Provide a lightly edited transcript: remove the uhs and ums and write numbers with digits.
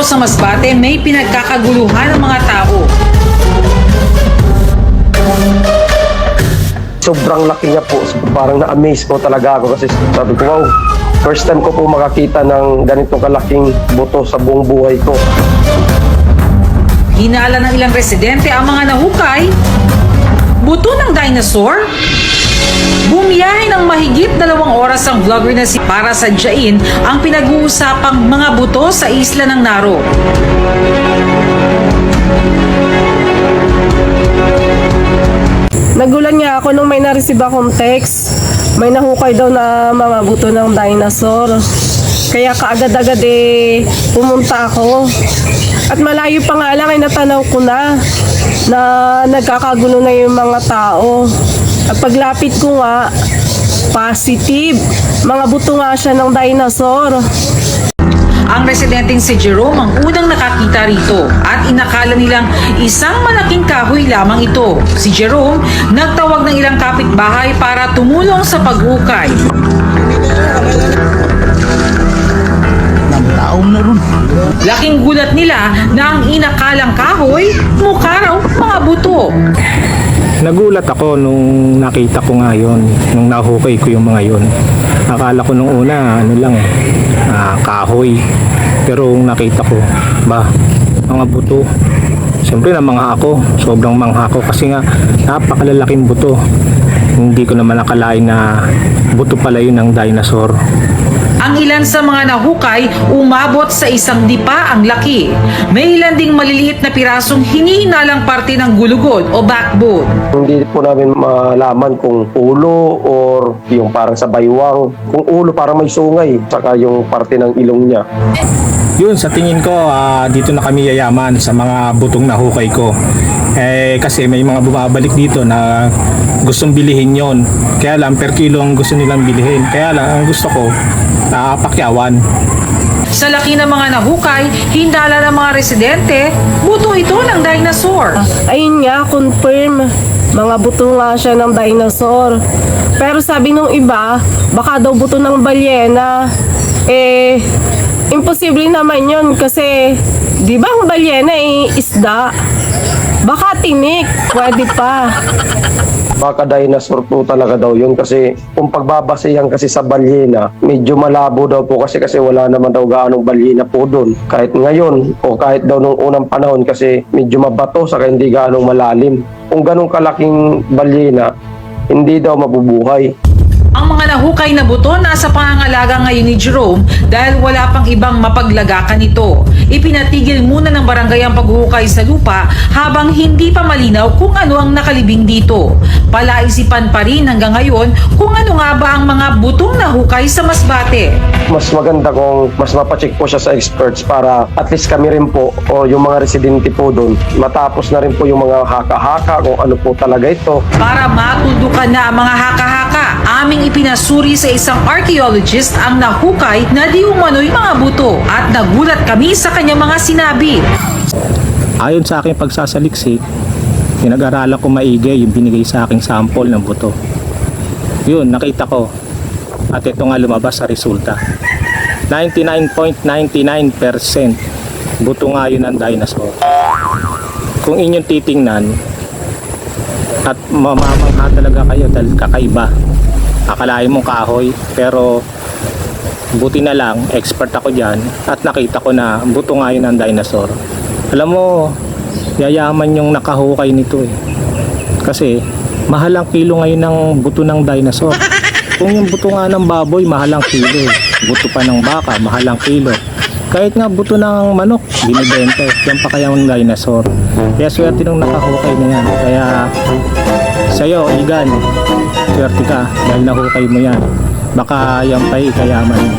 sa Masbate, may pinagkakaguluhan ng mga tao. Sobrang laki niya po. Parang na-amaze po talaga ako kasi sabi ko, wow, first time ko po makakita ng ganitong kalaking buto sa buong buhay ko. Hinala ng ilang residente ang mga nahukay. Buto ng dinosaur? Bumiyahe ng mahigit 2 oras ang vlogger na si para sadyain ang pinag-uusapang mga buto sa isla ng Naro. Nagulan nga ako nung may na-receive akong text. May nahukay daw na mga buto ng dinosaur. Kaya kaagad-agad pumunta ako. At malayo pa nga lang ay natanaw ko na nagkakagulo na yung mga tao. At paglapit ko nga, positive. Mga buto nga siya ng dinosaur. Ang residenteng si Jerome ang unang nakakita rito at inakala nilang isang malaking kahoy lamang ito. Si Jerome nagtawag ng ilang kapitbahay para tumulong sa paghukay. Laking gulat nila na ang inakalang kahoy, mukha raw mga buto. Nagulat ako nung nakita ko nga yun, nung nahukay ko yung mga yun. Akala ko nung una, kahoy. Pero nakita ko, mga buto. Siyempre namangha ako, sobrang mangha ako kasi nga napakalalaking buto. Hindi ko naman nakalain na buto pala yun ng dinosaur. Ang ilan sa mga nahukay umabot sa 1 dipa ang laki. May ilan ding maliliit na pirasong hinihinalang parte ng gulugod o backbone. Hindi po namin malaman kung ulo or yung parang sa baywang. Kung ulo parang may sungay, saka yung parte ng ilong niya. Yun, sa tingin ko, dito na kami yayaman sa mga butong nahukay ko. Kasi may mga bumabalik dito na gustong bilihin yon. Kaya lang, per kilo ang gusto nilang bilihin. Kaya lang, ang gusto ko, pakyawan. Sa laki ng mga nahukay, hindala ng mga residente, buto ito ng dinosaur. Ayun nga, confirm. Mga buto nga siya ng dinosaur. Pero sabi nung iba, baka daw buto ng balyena. Imposible naman yun kasi, di ba ang balyena isda? Baka tinik, pwede pa. Baka dinosaur po talaga daw yun kasi kung pagbabasehan kasi sa balyena, medyo malabo daw po kasi wala naman daw gaanong balyena po doon. Kahit ngayon o kahit daw nung unang panahon kasi medyo mabato saka hindi gaanong malalim. Kung ganong kalaking balyena, hindi daw mabubuhay. Ang mga nahukay na buto nasa pangangalaga ngayon ni Jerome dahil wala pang ibang mapaglagakan nito. Ipinatigil muna ng barangay ang paghukay sa lupa habang hindi pa malinaw kung ano ang nakalibing dito. Palaisipan pa rin hanggang ngayon kung ano nga ba ang mga butong nahukay sa Masbate. Mas maganda kung mas mapacheck po siya sa experts para at least kami rin po o yung mga residente po doon matapos na rin po yung mga haka-haka kung ano po talaga ito. Para matuldukan na ang mga haka-haka, aming ipinasuri sa isang archaeologist ang nahukay na di umano'y mga buto at nagulat kami sa kanyang mga sinabi. Ayon sa aking pagsasaliksik, pinag-aralan ko maigi yung binigay sa aking sample ng buto. Yun, nakita ko. At ito nga lumabas sa resulta. 99.99% buto nga yun ng dinosaur. Kung inyong titingnan, at mamamangha talaga kayo dahil kakaiba. Akalain mong kahoy, pero buti na lang, expert ako dyan at nakita ko na buto nga yun ng dinosaur. Alam mo, yayaman yung nakahukay nito kasi mahal ang kilo ngayon ng buto ng dinosaur. Kung yung buto nga ng baboy, mahal ang kilo. Buto pa ng baka, mahal ang kilo. Kahit nga buto ng manok, binibenta. Yan pa kaya ng dinosaur. Kaya swerte nung nakahukay na yan. Kaya sa'yo, Igan, swerte ka dahil nahukay mo yan. Baka yan pa'y kayaman.